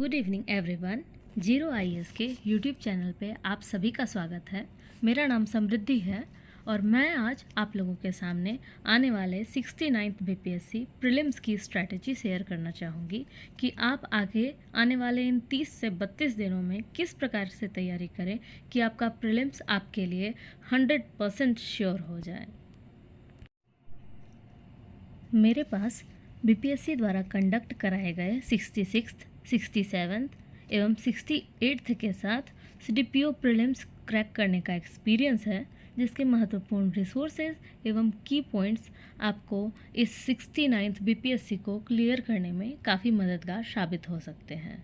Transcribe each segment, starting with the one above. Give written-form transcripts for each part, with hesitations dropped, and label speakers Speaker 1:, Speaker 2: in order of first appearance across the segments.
Speaker 1: Good evening everyone. Zero IAS के YouTube channel पे आप सभी का स्वागत है। मेरा नाम समृद्धि है और मैं आज आप लोगों के सामने आने वाले 69th बीपीएससी प्रीलिम्स की स्ट्रैटेजी शेयर करना चाहूँगी कि आप आगे आने वाले इन 30 से 32 दिनों में किस प्रकार से तैयारी करें कि आपका प्रीलिम्स आपके लिए 100% श्योर हो जाए। मेरे पास बीपीएससी द्वारा कंडक्ट कराए गए 66th, 67th एवं 68th के साथ सीडीपीओ प्रीलिम्स क्रैक करने का एक्सपीरियंस है, जिसके महत्वपूर्ण रिसोर्सेज एवं की पॉइंट्स आपको इस 69th बीपीएससी को क्लियर करने में काफ़ी मददगार साबित हो सकते हैं।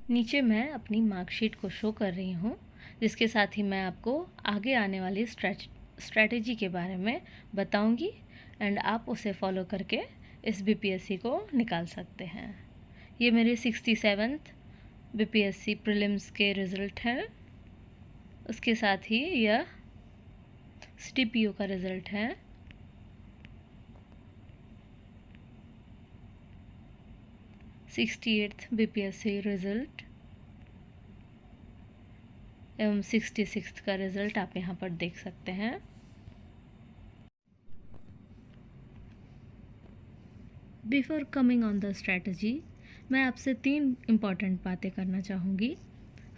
Speaker 1: नीचे मैं अपनी मार्कशीट को शो कर रही हूँ, जिसके साथ ही मैं आपको आगे आने वाली स्ट्रैटेजी के बारे में बताऊँगी एंड आप उसे फॉलो करके इस बीपीएससी को निकाल सकते हैं। ये मेरे 67th बीपीएससी प्रीलिम्स के रिज़ल्ट हैं। उसके साथ ही यह सीडीपीओ का रिज़ल्ट है। सिक्सटी बीपीएससी रिज़ल्ट एवं 66th का रिज़ल्ट आप यहाँ पर देख सकते हैं। Before coming on the strategy, मैं आपसे 3 इम्पॉर्टेंट बातें करना चाहूँगी।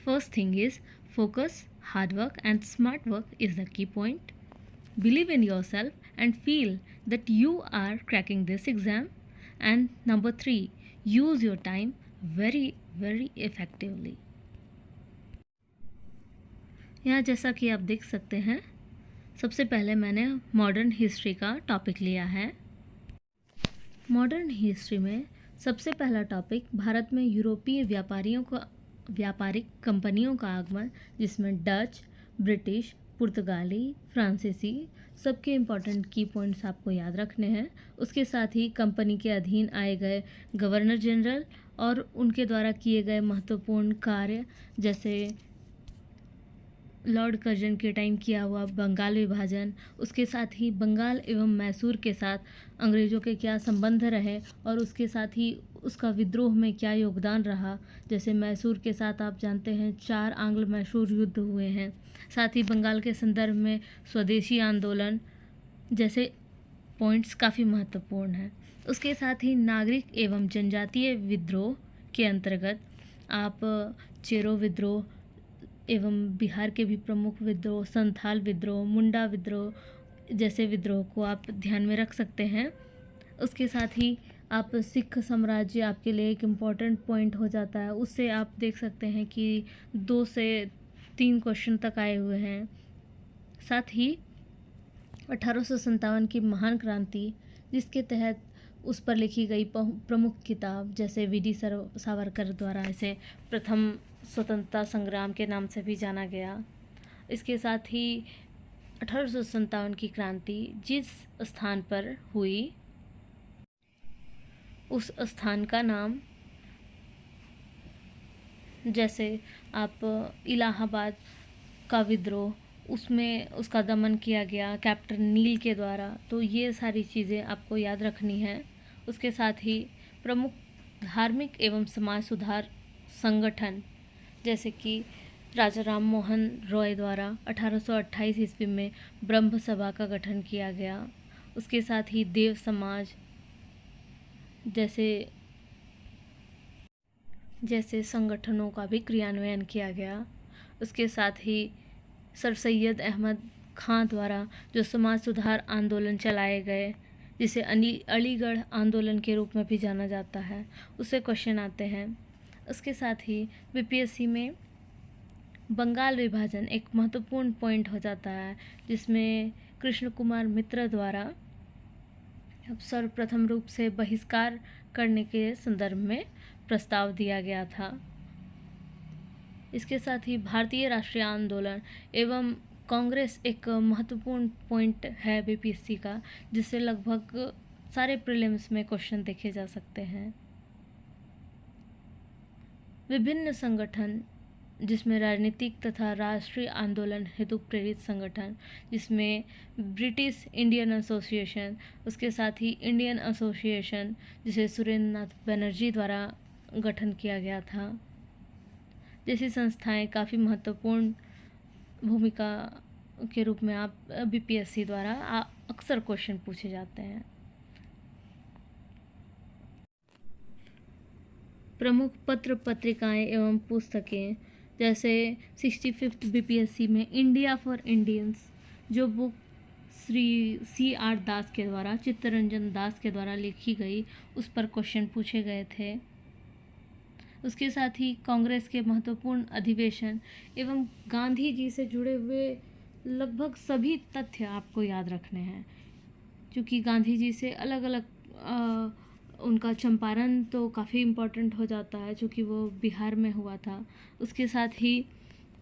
Speaker 1: First thing is focus, hard work and smart work is the key point. Believe in yourself and feel that you are cracking this exam. And number 3, use your time very effectively. यहाँ जैसा कि आप देख सकते हैं, सबसे पहले मैंने मॉडर्न हिस्ट्री का टॉपिक लिया है। मॉडर्न हिस्ट्री में सबसे पहला टॉपिक भारत में यूरोपीय व्यापारिक कंपनियों का आगमन, जिसमें डच, ब्रिटिश, पुर्तगाली, फ्रांसीसी सबके इम्पॉर्टेंट की पॉइंट्स आपको याद रखने हैं। उसके साथ ही कंपनी के अधीन आए गए गवर्नर जनरल और उनके द्वारा किए गए महत्वपूर्ण कार्य, जैसे लॉर्ड कर्जन के टाइम किया हुआ बंगाल विभाजन, उसके साथ ही बंगाल एवं मैसूर के साथ अंग्रेज़ों के क्या संबंध रहे और उसके साथ ही उसका विद्रोह में क्या योगदान रहा। जैसे मैसूर के साथ आप जानते हैं 4 आंग्ल मैसूर युद्ध हुए हैं। साथ ही बंगाल के संदर्भ में स्वदेशी आंदोलन जैसे पॉइंट्स काफ़ी महत्वपूर्ण हैं। उसके साथ ही नागरिक एवं जनजातीय विद्रोह के अंतर्गत आप चेरो विद्रोह एवं बिहार के भी प्रमुख विद्रोह, संथाल विद्रोह, मुंडा विद्रोह जैसे विद्रोह को आप ध्यान में रख सकते हैं। उसके साथ ही आप सिख साम्राज्य आपके लिए एक इम्पॉर्टेंट पॉइंट हो जाता है। उससे आप देख सकते हैं कि 2 से 3 क्वेश्चन तक आए हुए हैं। साथ ही 1857 की महान क्रांति, जिसके तहत उस पर लिखी गई प्रमुख किताब, जैसे वीडी सावरकर द्वारा इसे प्रथम स्वतंत्रता संग्राम के नाम से भी जाना गया। इसके साथ ही 1857 की क्रांति जिस स्थान पर हुई, उस स्थान का नाम, जैसे आप इलाहाबाद का विद्रोह, उसमें उसका दमन किया गया कैप्टन नील के द्वारा, तो ये सारी चीज़ें आपको याद रखनी है। उसके साथ ही प्रमुख धार्मिक एवं समाज सुधार संगठन, जैसे कि राजा राम मोहन रॉय द्वारा 1828 ईस्वी में ब्रह्म सभा का गठन किया गया। उसके साथ ही देव समाज जैसे संगठनों का भी क्रियान्वयन किया गया। उसके साथ ही सर सैयद अहमद खां द्वारा जो समाज सुधार आंदोलन चलाए गए, जिसे अलीगढ़ आंदोलन के रूप में भी जाना जाता है, उससे क्वेश्चन आते हैं। उसके साथ ही बीपीएससी में बंगाल विभाजन एक महत्वपूर्ण पॉइंट हो जाता है, जिसमें कृष्ण कुमार मित्र द्वारा सर्वप्रथम रूप से बहिष्कार करने के संदर्भ में प्रस्ताव दिया गया था। इसके साथ ही भारतीय राष्ट्रीय आंदोलन एवं कांग्रेस एक महत्वपूर्ण पॉइंट है बीपीएससी का, जिससे लगभग सारे प्रीलिम्स में क्वेश्चन देखे जा सकते हैं। विभिन्न संगठन, जिसमें राजनीतिक तथा राष्ट्रीय आंदोलन हेतु प्रेरित संगठन, जिसमें ब्रिटिश इंडियन एसोसिएशन, उसके साथ ही इंडियन एसोसिएशन, जिसे सुरेंद्र नाथ बनर्जी द्वारा गठन किया गया था। जैसी संस्थाएं काफ़ी महत्वपूर्ण भूमिका के रूप में आप बीपीएससी द्वारा अक्सर क्वेश्चन पूछे जाते हैं। प्रमुख पत्र पत्रिकाएं एवं पुस्तकें, जैसे 65th बीपीएससी में इंडिया फॉर इंडियंस, जो बुक श्री CR दास के द्वारा, चित्तरंजन दास के द्वारा लिखी गई, उस पर क्वेश्चन पूछे गए थे। उसके साथ ही कांग्रेस के महत्वपूर्ण अधिवेशन एवं गांधी जी से जुड़े हुए लगभग सभी तथ्य आपको याद रखने हैं, क्योंकि गांधी जी से अलग अलग उनका चंपारण तो काफ़ी इम्पोर्टेंट हो जाता है, क्योंकि वो बिहार में हुआ था। उसके साथ ही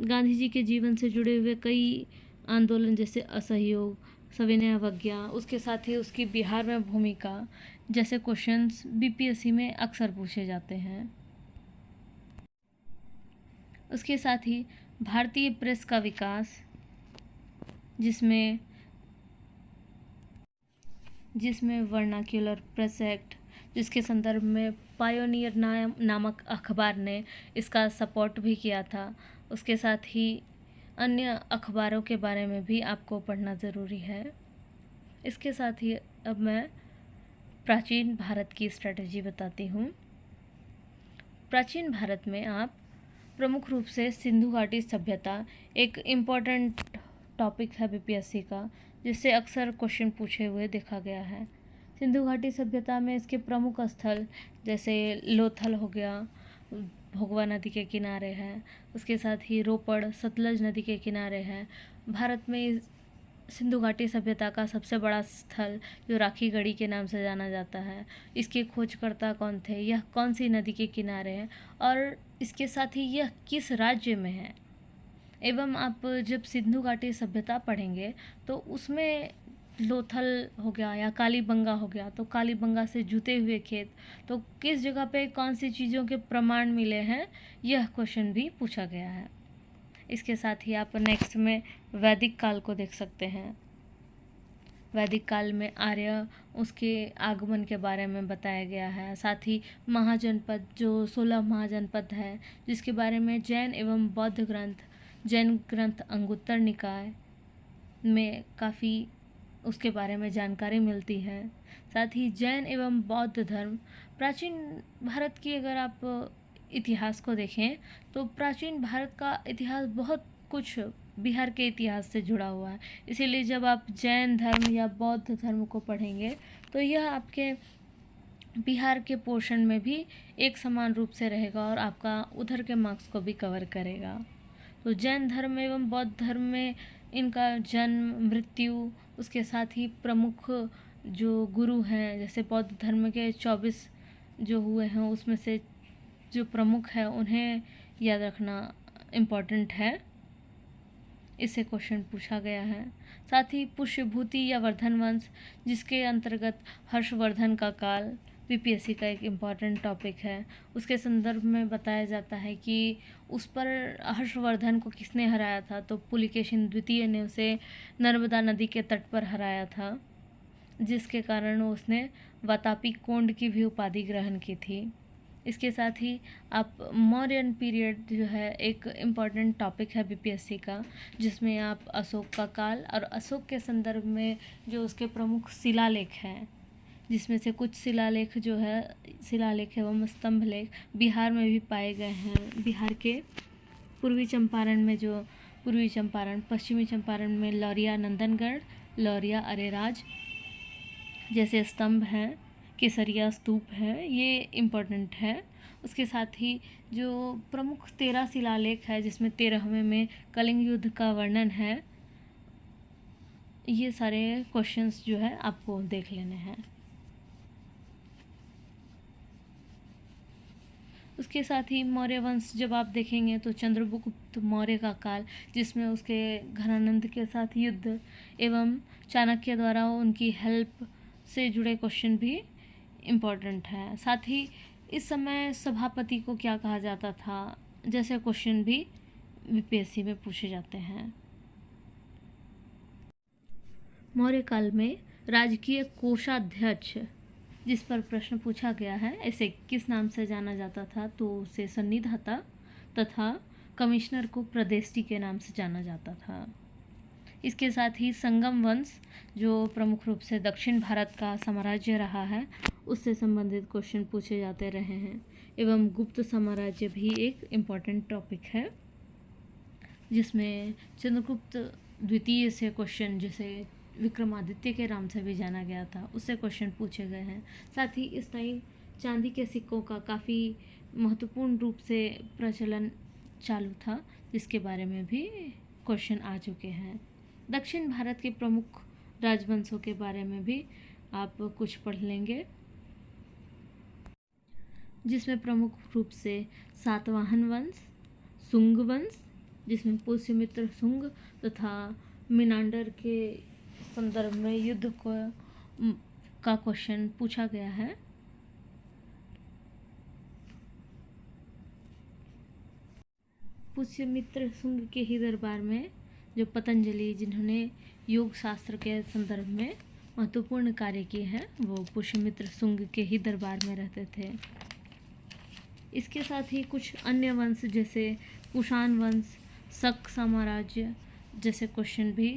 Speaker 1: गांधी जी के जीवन से जुड़े हुए कई आंदोलन, जैसे असहयोग, सविनय अवज्ञा, उसके साथ ही उसकी बिहार में भूमिका, जैसे क्वेश्चंस बीपीएससी में अक्सर पूछे जाते हैं। उसके साथ ही भारतीय प्रेस का विकास, जिसमें वर्नाक्युलर प्रेस एक्ट, जिसके संदर्भ में पायोनियर नामक अखबार ने इसका सपोर्ट भी किया था। उसके साथ ही अन्य अखबारों के बारे में भी आपको पढ़ना ज़रूरी है। इसके साथ ही अब मैं प्राचीन भारत की स्ट्रेटजी बताती हूँ। प्राचीन भारत में आप प्रमुख रूप से सिंधु घाटी सभ्यता एक इम्पॉर्टेंट टॉपिक है बीपीएससी का, जिससे अक्सर क्वेश्चन पूछे हुए देखा गया है। सिंधु घाटी सभ्यता में इसके प्रमुख स्थल जैसे लोथल हो गया, भोगवा नदी के किनारे है। उसके साथ ही रोपड़ सतलज नदी के किनारे है। भारत में सिंधु घाटी सभ्यता का सबसे बड़ा स्थल जो राखी गढ़ी के नाम से जाना जाता है, इसके खोजकर्ता कौन थे, यह कौन सी नदी के किनारे है, और इसके साथ ही यह किस राज्य में है। एवं आप जब सिंधु घाटी सभ्यता पढ़ेंगे तो उसमें लोथल हो गया या कालीबंगा हो गया, तो कालीबंगा से जुते हुए खेत, तो किस जगह पे कौन सी चीज़ों के प्रमाण मिले हैं, यह क्वेश्चन भी पूछा गया है। इसके साथ ही आप नेक्स्ट में वैदिक काल को देख सकते हैं। वैदिक काल में आर्य, उसके आगमन के बारे में बताया गया है। साथ ही महाजनपद, जो 16 महाजनपद है, जिसके बारे में जैन एवं बौद्ध ग्रंथ, जैन ग्रंथ अंगुत्तर निकाय में काफ़ी उसके बारे में जानकारी मिलती है। साथ ही जैन एवं बौद्ध धर्म, प्राचीन भारत की अगर आप इतिहास को देखें तो प्राचीन भारत का इतिहास बहुत कुछ बिहार के इतिहास से जुड़ा हुआ है। इसीलिए जब आप जैन धर्म या बौद्ध धर्म को पढ़ेंगे तो यह आपके बिहार के पोर्शन में भी एक समान रूप से रहेगा और आपका उधर के मार्क्स को भी कवर करेगा। तो जैन धर्म एवं बौद्ध धर्म में इनका जन्म, मृत्यु, उसके साथ ही प्रमुख जो गुरु हैं, जैसे बौद्ध धर्म के 24 जो हुए हैं उसमें से जो प्रमुख है उन्हें याद रखना इम्पॉर्टेंट है। इससे क्वेश्चन पूछा गया है। साथ ही पुष्यभूति या वर्धन वंश, जिसके अंतर्गत हर्षवर्धन का काल बीपीएससी का एक इम्पॉर्टेंट टॉपिक है, उसके संदर्भ में बताया जाता है कि उस पर हर्षवर्धन को किसने हराया था, तो पुलिकेशिन द्वितीय ने उसे नर्मदा नदी के तट पर हराया था, जिसके कारण उसने वातापी कोंड की भी उपाधि ग्रहण की थी। इसके साथ ही आप मौर्यन पीरियड जो है एक इम्पॉर्टेंट टॉपिक है बीपीएससी का, जिसमें आप अशोक का काल और अशोक के संदर्भ में जो उसके प्रमुख शिलालेख हैं, जिसमें से कुछ शिलालेख जो है शिलालेख एवं स्तंभ लेख बिहार में भी पाए गए हैं। बिहार के पूर्वी चंपारण में जो पूर्वी चंपारण, पश्चिमी चंपारण में लौरिया नंदनगढ़, लौरिया अरेराज जैसे स्तंभ हैं, केसरिया स्तूप है, ये इम्पोर्टेंट है। उसके साथ ही जो प्रमुख 13 शिलालेख है, जिसमें 13वें में कलिंग युद्ध का वर्णन है, ये सारे क्वेश्चंस जो है आपको देख लेने हैं। उसके साथ ही मौर्य वंश जब आप देखेंगे तो चंद्रगुप्त मौर्य का काल, जिसमें उसके घनानंद के साथ युद्ध एवं चाणक्य द्वारा उनकी हेल्प से जुड़े क्वेश्चन भी इम्पॉर्टेंट है। साथ ही इस समय सभापति को क्या कहा जाता था, जैसे क्वेश्चन भी बीपीएससी में पूछे जाते हैं। मौर्य काल में राजकीय कोषाध्यक्ष जिस पर प्रश्न पूछा गया है, इसे किस नाम से जाना जाता था, तो उसे सन्निधाता तथा कमिश्नर को प्रदेष्टि के नाम से जाना जाता था। इसके साथ ही संगम वंश, जो प्रमुख रूप से दक्षिण भारत का साम्राज्य रहा है, उससे संबंधित क्वेश्चन पूछे जाते रहे हैं। एवं गुप्त साम्राज्य भी एक इम्पॉर्टेंट टॉपिक है, जिसमें चंद्रगुप्त द्वितीय से क्वेश्चन, जिसे विक्रमादित्य के नाम से भी जाना गया था, उससे क्वेश्चन पूछे गए हैं। साथ ही इस टाइम चांदी के सिक्कों का काफ़ी महत्वपूर्ण रूप से प्रचलन चालू था, जिसके बारे में भी क्वेश्चन आ चुके हैं। दक्षिण भारत के प्रमुख राजवंशों के बारे में भी आप कुछ पढ़ लेंगे, जिसमें प्रमुख रूप से सातवाहन वंश, सुंग वंश, जिसमें पुष्यमित्र सुंग तथा मिनांडर के संदर्भ में युद्ध का क्वेश्चन पूछा गया है। पुष्यमित्र सुंग के ही दरबार में जो पतंजलि, जिन्होंने योग शास्त्र के संदर्भ में महत्वपूर्ण कार्य किए हैं, वो पुष्यमित्र सुंग के ही दरबार में रहते थे। इसके साथ ही कुछ अन्य वंश जैसे कुषाण वंश, शक साम्राज्य जैसे क्वेश्चन भी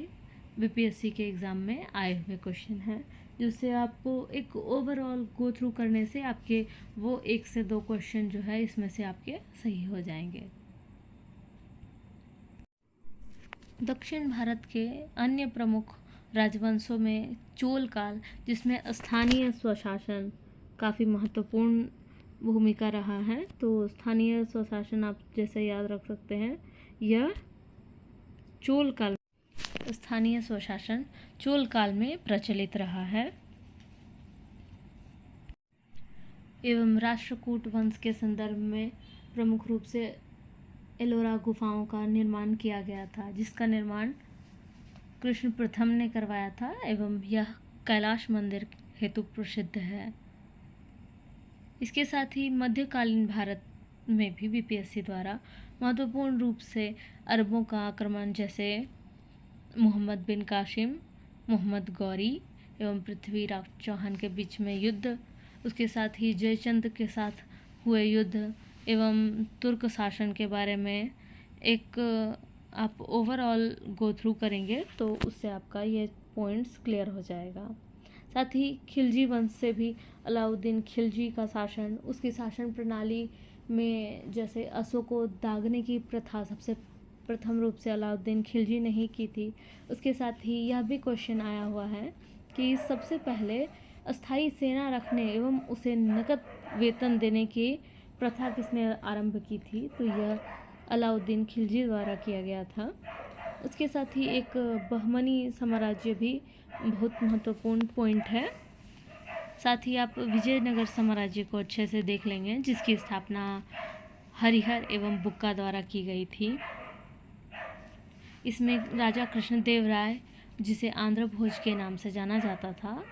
Speaker 1: बीपीएससी के एग्ज़ाम में आए हुए क्वेश्चन हैं, जिससे आपको एक ओवरऑल गो थ्रू करने से आपके वो 1 से 2 क्वेश्चन जो है इसमें से आपके सही हो जाएंगे। दक्षिण भारत के अन्य प्रमुख राजवंशों में चोल काल, जिसमें स्थानीय स्वशासन काफ़ी महत्वपूर्ण भूमिका रहा है, तो स्थानीय स्वशासन आप जैसे याद रख सकते हैं, यह चोल काल, स्थानीय स्वशासन चोल काल में प्रचलित रहा है। एवं राष्ट्रकूट वंश के संदर्भ में प्रमुख रूप से एलोरा गुफाओं का निर्माण किया गया था, जिसका निर्माण कृष्ण प्रथम ने करवाया था, एवं यह कैलाश मंदिर हेतु प्रसिद्ध है। इसके साथ ही मध्यकालीन भारत में भी बीपीएससी द्वारा महत्वपूर्ण रूप से अरबों का आक्रमण, जैसे मोहम्मद बिन कासिम, मोहम्मद गौरी एवं पृथ्वीराज चौहान के बीच में युद्ध, उसके साथ ही जयचंद के साथ हुए युद्ध एवं तुर्क शासन के बारे में एक आप ओवरऑल गो थ्रू करेंगे तो उससे आपका ये पॉइंट्स क्लियर हो जाएगा। साथ ही खिलजी वंश से भी अलाउद्दीन खिलजी का शासन, उसकी शासन प्रणाली में जैसे अशोक को दागने की प्रथा सबसे प्रथम रूप से अलाउद्दीन खिलजी ने ही की थी। उसके साथ ही यह भी क्वेश्चन आया हुआ है कि सबसे पहले अस्थायी सेना रखने एवं उसे नकद वेतन देने की प्रथा किसने आरंभ की थी, तो यह अलाउद्दीन खिलजी द्वारा किया गया था। उसके साथ ही एक बहमनी साम्राज्य भी बहुत महत्वपूर्ण पॉइंट है। साथ ही आप विजयनगर साम्राज्य को अच्छे से देख लेंगे, जिसकी स्थापना हरिहर एवं बुक्का द्वारा की गई थी। इसमें राजा कृष्णदेव राय, जिसे आंध्र भोज के नाम से जाना जाता था,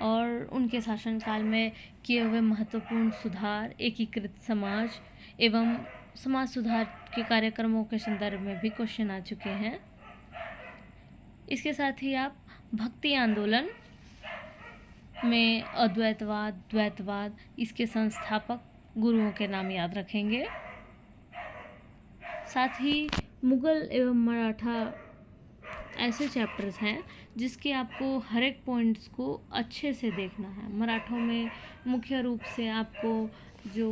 Speaker 1: और उनके शासनकाल में किए हुए महत्वपूर्ण सुधार, एकीकृत समाज एवं समाज सुधार के कार्यक्रमों के संदर्भ में भी क्वेश्चन आ चुके हैं। इसके साथ ही आप भक्ति आंदोलन में अद्वैतवाद, द्वैतवाद, इसके संस्थापक गुरुओं के नाम याद रखेंगे। साथ ही मुगल एवं मराठा ऐसे चैप्टर्स हैं जिसके आपको हर एक पॉइंट्स को अच्छे से देखना है। मराठों में मुख्य रूप से आपको जो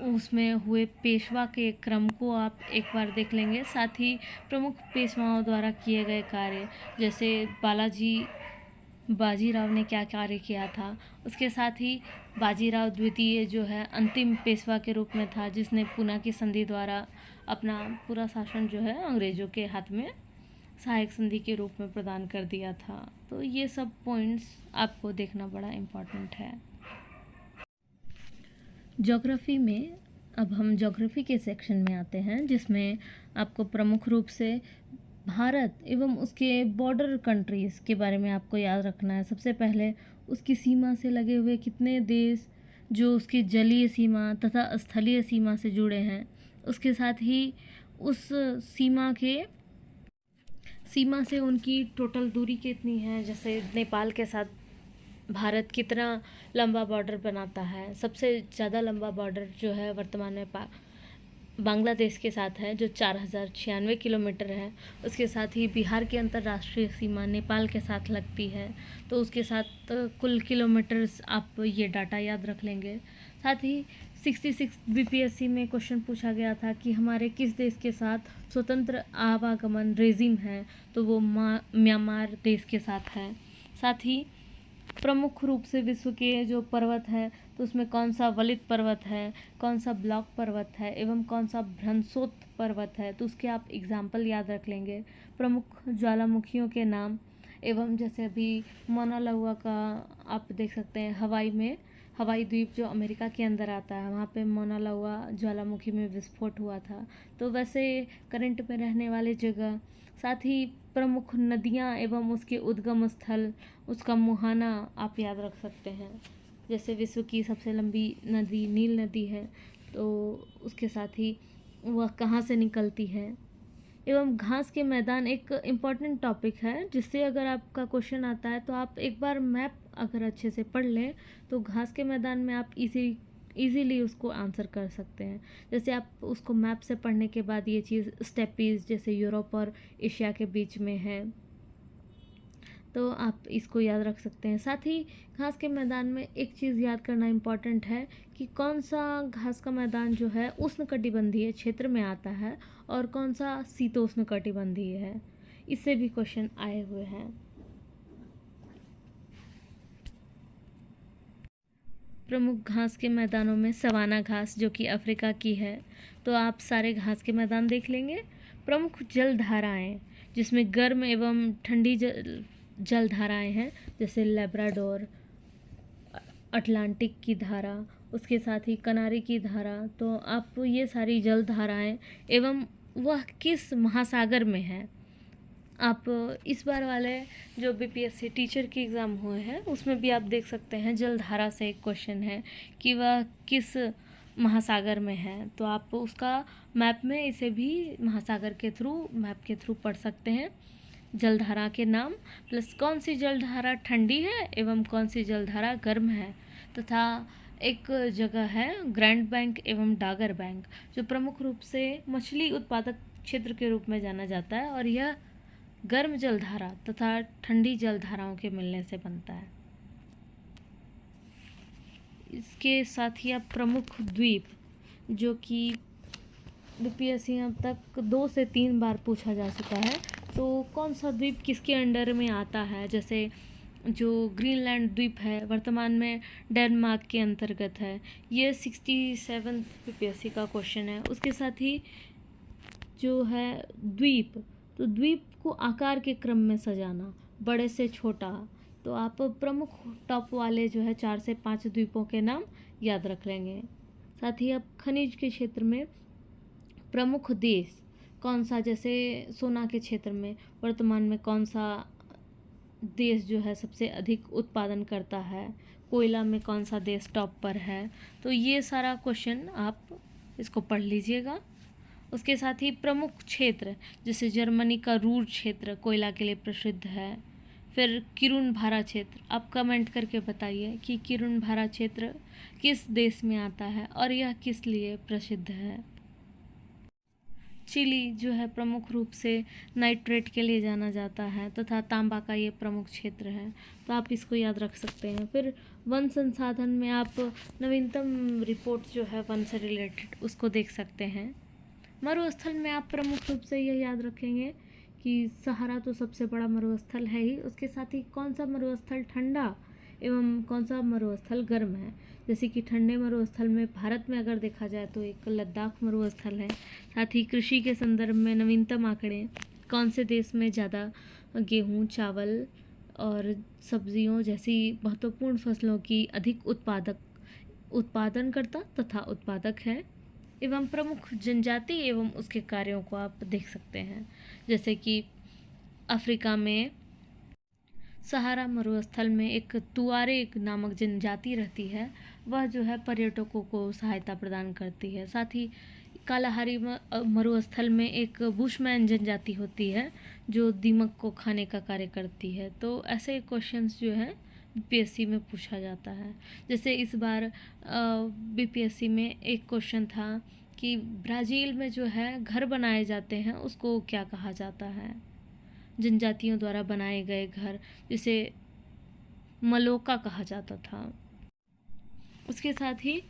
Speaker 1: उसमें हुए पेशवा के क्रम को आप एक बार देख लेंगे। साथ ही प्रमुख पेशवाओं द्वारा किए गए कार्य, जैसे बाजीराव ने क्या कार्य किया था। उसके साथ ही बाजीराव द्वितीय जो है अंतिम पेशवा के रूप में था, जिसने पूना की संधि द्वारा अपना पूरा शासन जो है अंग्रेज़ों के हाथ में सहायक संधि के रूप में प्रदान कर दिया था। तो ये सब पॉइंट्स आपको देखना बड़ा इम्पोर्टेंट है। ज्योग्राफी में अब हम ज्योग्राफी के सेक्शन में आते हैं, जिसमें आपको प्रमुख रूप से भारत एवं उसके बॉर्डर कंट्रीज़ के बारे में आपको याद रखना है। सबसे पहले उसकी सीमा से लगे हुए कितने देश जो उसकी जलीय सीमा तथा स्थलीय सीमा से जुड़े हैं, उसके साथ ही उस सीमा से उनकी टोटल दूरी कितनी है। जैसे नेपाल के साथ भारत कितना लंबा बॉर्डर बनाता है। सबसे ज़्यादा लंबा बॉर्डर जो है वर्तमान में बांग्लादेश के साथ है, जो 4096 किलोमीटर है। उसके साथ ही बिहार की अंतर्राष्ट्रीय सीमा नेपाल के साथ लगती है, तो उसके साथ कुल किलोमीटर्स आप ये डाटा याद रख लेंगे। साथ ही 66 बीपीएससी में क्वेश्चन पूछा गया था कि हमारे किस देश के साथ स्वतंत्र आवागमन रेजिम है, तो वो म्यांमार देश के साथ है। साथ ही प्रमुख रूप से विश्व के जो पर्वत है, तो उसमें कौन सा वलित पर्वत है, कौन सा ब्लॉक पर्वत है एवं कौन सा भ्रंशोत पर्वत है, तो उसके आप एग्जाम्पल याद रख लेंगे। प्रमुख ज्वालामुखियों के नाम एवं जैसे अभी मौना लहुआ का आप देख सकते हैं, हवाई द्वीप जो अमेरिका के अंदर आता है, वहाँ पे मौना लहुआ ज्वालामुखी में विस्फोट हुआ था। तो वैसे करंट में रहने वाले जगह, साथ ही प्रमुख नदियाँ एवं उसके उद्गम स्थल, उसका मुहाना आप याद रख सकते हैं। जैसे विश्व की सबसे लंबी नदी नील नदी है, तो उसके साथ ही वह कहाँ से निकलती है। एवं घास के मैदान एक इम्पॉर्टेंट टॉपिक है, जिससे अगर आपका क्वेश्चन आता है तो आप एक बार मैप अगर अच्छे से पढ़ लें तो घास के मैदान में आप इजीली उसको आंसर कर सकते हैं। जैसे आप उसको मैप से पढ़ने के बाद ये चीज़ स्टेपीज जैसे यूरोप और एशिया के बीच में है, तो आप इसको याद रख सकते हैं। साथ ही घास के मैदान में एक चीज़ याद करना इम्पॉर्टेंट है कि कौन सा घास का मैदान जो है उष्णकटिबंधीय क्षेत्र में आता है और कौन सा शीतोष्णकटिबंधीय है। इससे भी क्वेश्चन आए हुए हैं। प्रमुख घास के मैदानों में सवाना घास जो कि अफ्रीका की है, तो आप सारे घास के मैदान देख लेंगे। प्रमुख जल धाराएँ जिसमें गर्म एवं ठंडी जल धाराएँ हैं, जैसे लेब्राडोर, अटलांटिक की धारा, उसके साथ ही कनारी की धारा। तो आप ये सारी जल धाराएँ एवं वह किस महासागर में है, आप इस बार वाले जो बीपीएससी टीचर के एग्ज़ाम हुए हैं उसमें भी आप देख सकते हैं, जल धारा से एक क्वेश्चन है कि वह किस महासागर में है। तो आप उसका मैप में इसे भी महासागर के थ्रू मैप के थ्रू पढ़ सकते हैं। जलधारा के नाम प्लस कौन सी जलधारा ठंडी है एवं कौन सी जलधारा गर्म है, तथा एक जगह है ग्रैंड बैंक एवं डागर बैंक, जो प्रमुख रूप से मछली उत्पादक क्षेत्र के रूप में जाना जाता है और यह गर्म जलधारा तथा ठंडी जलधाराओं के मिलने से बनता है। इसके साथ ही अब प्रमुख द्वीप, जो कि बीपीएससी अब तक 2 से 3 बार पूछा जा चुका है, तो कौन सा द्वीप किसके अंडर में आता है। जैसे जो ग्रीनलैंड द्वीप है वर्तमान में डेनमार्क के अंतर्गत है, ये 67 बीपीएससी का क्वेश्चन है। उसके साथ ही जो है द्वीप, तो द्वीप को आकार के क्रम में सजाना, बड़े से छोटा, तो आप प्रमुख टॉप वाले जो है 4 से 5 द्वीपों के नाम याद रख लेंगे। साथ ही अब खनिज के क्षेत्र में प्रमुख देश कौन सा, जैसे सोना के क्षेत्र में वर्तमान में कौन सा देश जो है सबसे अधिक उत्पादन करता है, कोयला में कौन सा देश टॉप पर है, तो ये सारा क्वेश्चन आप इसको पढ़ लीजिएगा। उसके साथ ही प्रमुख क्षेत्र, जैसे जर्मनी का रूर क्षेत्र कोयला के लिए प्रसिद्ध है। फिर किरुन भारा क्षेत्र, आप कमेंट करके बताइए कि किरुन भारा क्षेत्र किस देश में आता है और यह किस लिए प्रसिद्ध है। चिली जो है प्रमुख रूप से नाइट्रेट के लिए जाना जाता है तथा तांबा का ये प्रमुख क्षेत्र है, तो आप इसको याद रख सकते हैं। फिर वन संसाधन में आप नवीनतम रिपोर्ट जो है वन से रिलेटेड उसको देख सकते हैं। मरुस्थल में आप प्रमुख रूप से यह याद रखेंगे कि सहारा तो सबसे बड़ा मरुस्थल है ही, उसके साथ ही कौन सा मरुस्थल ठंडा एवं कौन सा मरुस्थल गर्म है। जैसे कि ठंडे मरुस्थल में भारत में अगर देखा जाए तो एक लद्दाख मरुस्थल है। साथ ही कृषि के संदर्भ में नवीनतम आंकड़े, कौन से देश में ज़्यादा गेहूँ, चावल और सब्जियों जैसी महत्वपूर्ण फसलों की अधिक उत्पादनकर्ता तथा उत्पादक है। एवं प्रमुख जनजाति एवं उसके कार्यों को आप देख सकते हैं, जैसे कि अफ्रीका में सहारा मरुस्थल में एक तुआरेग नामक जनजाति रहती है, वह जो है पर्यटकों को सहायता प्रदान करती है। साथ ही कालाहारी मरुस्थल में एक बुशमैन जनजाति होती है जो दीमक को खाने का कार्य करती है। तो ऐसे क्वेश्चंस जो हैं बीपीएससी में पूछा जाता है। जैसे इस बार बीपीएससी में एक क्वेश्चन था कि ब्राज़ील में जो है घर बनाए जाते हैं उसको क्या कहा जाता है। जनजातियों द्वारा बनाए गए घर जिसे मलोका कहा जाता था। उसके साथ ही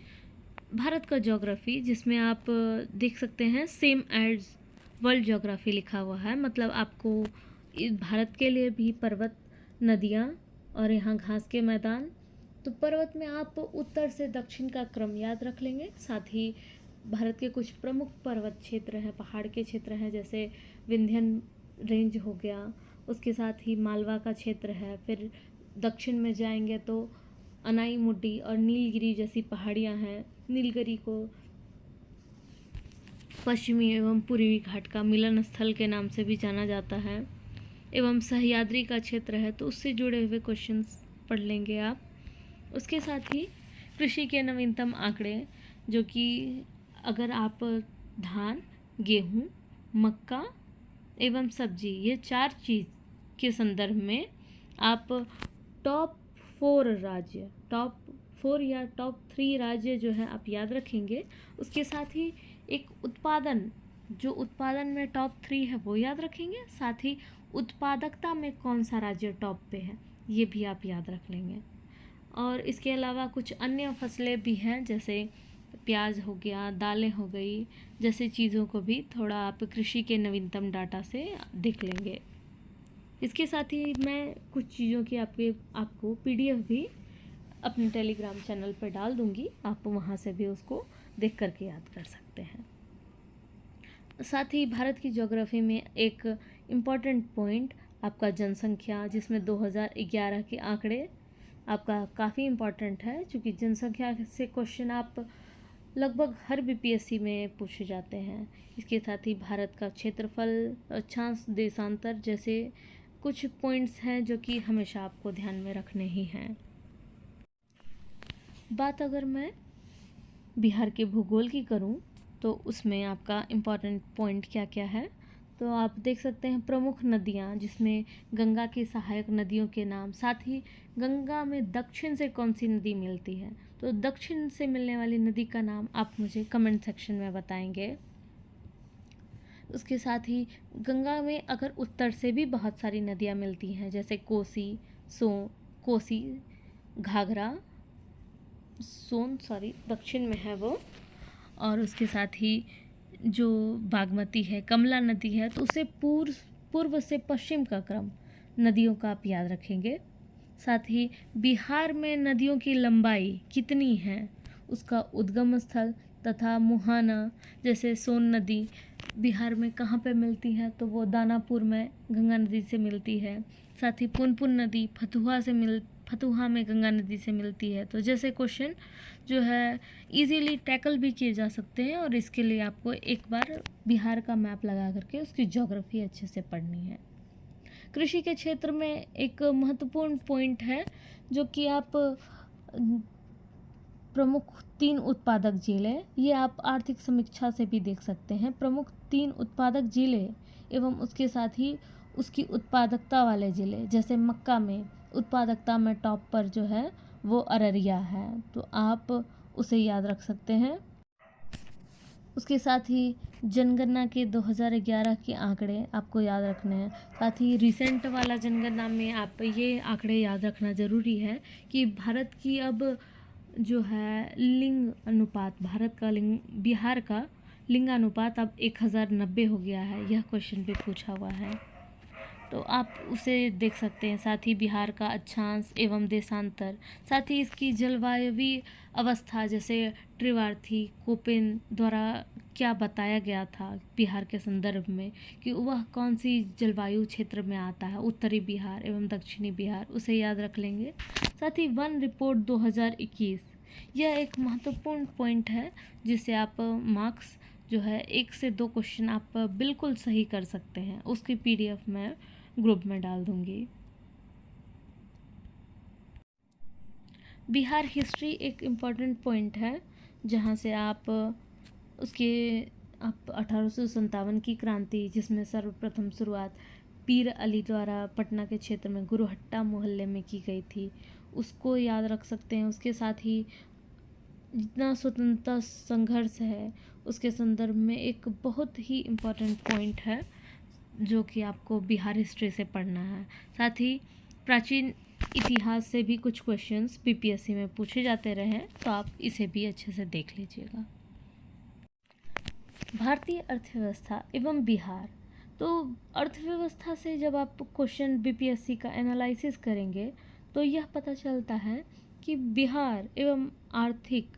Speaker 1: भारत का ज्योग्राफी, जिसमें आप देख सकते हैं सेम एज वर्ल्ड ज्योग्राफी लिखा हुआ है। मतलब आपको भारत के लिए भी पर्वत, नदियाँ और यहाँ घास के मैदान। तो पर्वत में आप उत्तर से दक्षिण का क्रम याद रख लेंगे। साथ ही भारत के कुछ प्रमुख पर्वत क्षेत्र हैं, पहाड़ के क्षेत्र हैं, जैसे विंध्यन रेंज हो गया। उसके साथ ही मालवा का क्षेत्र है। फिर दक्षिण में जाएंगे तो अनाई मुड्डी और नीलगिरी जैसी पहाड़ियाँ हैं। नीलगिरी को पश्चिमी एवं पूर्वी घाट का मिलन स्थल के नाम से भी जाना जाता है। एवं सह्याद्री का क्षेत्र है, तो उससे जुड़े हुए क्वेश्चंस पढ़ लेंगे आप। उसके साथ ही कृषि के नवीनतम आंकड़े, जो कि अगर आप धान, गेहूँ, मक्का एवं सब्जी, ये 4 चीज़ के संदर्भ में आप टॉप 4 या टॉप 3 राज्य जो है आप याद रखेंगे। उसके साथ ही एक उत्पादन, जो उत्पादन में टॉप 3 है वो याद रखेंगे। साथ ही उत्पादकता में कौन सा राज्य टॉप पे है ये भी आप याद रख लेंगे। और इसके अलावा कुछ अन्य फसलें भी हैं, जैसे प्याज हो गया, दालें हो गई, जैसे चीज़ों को भी थोड़ा आप कृषि के नवीनतम डाटा से देख लेंगे। इसके साथ ही मैं कुछ चीज़ों की आपको पीडीएफ भी अपने टेलीग्राम चैनल पर डाल दूंगी, आप वहाँ से भी उसको देख करके याद कर सकते हैं। साथ ही भारत की ज्योग्राफी में एक इम्पॉर्टेंट पॉइंट आपका जनसंख्या, जिसमें 2011 के आंकड़े आपका काफ़ी इम्पॉर्टेंट है, क्योंकि जनसंख्या से क्वेश्चन आप लगभग हर बीपीएससी में पूछे जाते हैं। इसके साथ ही भारत का क्षेत्रफल, अक्षांश, देशांतर जैसे कुछ पॉइंट्स हैं जो कि हमेशा आपको ध्यान में रखने ही हैं। बात अगर मैं बिहार के भूगोल की करूं तो उसमें आपका इम्पॉर्टेंट पॉइंट क्या क्या है, तो आप देख सकते हैं प्रमुख नदियां, जिसमें गंगा की सहायक नदियों के नाम। साथ ही गंगा में दक्षिण से कौन सी नदी मिलती है, तो दक्षिण से मिलने वाली नदी का नाम आप मुझे कमेंट सेक्शन में बताएंगे। उसके साथ ही गंगा में अगर उत्तर से भी बहुत सारी नदियाँ मिलती हैं, जैसे कोसी, घाघरा, दक्षिण में है वो। और उसके साथ ही जो बागमती है, कमला नदी है, तो उसे पूर्व से पश्चिम का क्रम नदियों का आप याद रखेंगे। साथ ही बिहार में नदियों की लंबाई कितनी है, उसका उद्गम स्थल तथा मुहाना, जैसे सोन नदी बिहार में कहाँ पे मिलती है, तो वो दानापुर में गंगा नदी से मिलती है। साथ ही पुनपुन नदी फतुहा में गंगा नदी से मिलती है। तो जैसे क्वेश्चन जो है इजीली टैकल भी किए जा सकते हैं, और इसके लिए आपको एक बार बिहार का मैप लगा करके उसकी ज्योग्राफी अच्छे से पढ़नी है। कृषि के क्षेत्र में एक महत्वपूर्ण पॉइंट है, जो कि आप प्रमुख 3 उत्पादक जिले, ये आप आर्थिक समीक्षा से भी देख सकते हैं। प्रमुख 3 उत्पादक जिले एवं उसके साथ ही उसकी उत्पादकता वाले जिले, जैसे मक्का में उत्पादकता में टॉप पर जो है वो अररिया है, तो आप उसे याद रख सकते हैं। उसके साथ ही जनगणना के 2011 के आंकड़े आपको याद रखने हैं। साथ ही रिसेंट वाला जनगणना में आप ये आंकड़े याद रखना ज़रूरी है कि भारत की अब जो है लिंग अनुपात, बिहार का लिंगानुपात अब 1090 हो गया है। यह क्वेश्चन भी पूछा हुआ है, तो आप उसे देख सकते हैं। साथ ही बिहार का अक्षांश एवं देशांतर, साथ ही इसकी जलवायवीय अवस्था, जैसे त्रिवार्थी कोपेन द्वारा क्या बताया गया था बिहार के संदर्भ में कि वह कौन सी जलवायु क्षेत्र में आता है, उत्तरी बिहार एवं दक्षिणी बिहार, उसे याद रख लेंगे। साथ ही वन रिपोर्ट 2021, यह एक महत्वपूर्ण पॉइंट है, जिससे आप मार्क्स जो है 1 से 2 क्वेश्चन आप बिल्कुल सही कर सकते हैं। उसकी पीडीएफ मैं ग्रुप में डाल दूंगी। बिहार हिस्ट्री एक इम्पॉर्टेंट पॉइंट है, जहाँ से आप 1857 की क्रांति, जिसमें सर्वप्रथम शुरुआत पीर अली द्वारा पटना के क्षेत्र में गुरुहट्टा मोहल्ले में की गई थी, उसको याद रख सकते हैं। उसके साथ ही जितना स्वतंत्रता संघर्ष है उसके संदर्भ में एक बहुत ही इम्पोर्टेंट पॉइंट है जो कि आपको बिहार हिस्ट्री से पढ़ना है। साथ ही प्राचीन इतिहास से भी कुछ क्वेश्चंस बीपीएससी में पूछे जाते रहे हैं, तो आप इसे भी अच्छे से देख लीजिएगा। भारतीय अर्थव्यवस्था एवं बिहार। तो अर्थव्यवस्था से जब आप क्वेश्चन बीपीएससी का एनालिसिस करेंगे तो यह पता चलता है कि बिहार एवं आर्थिक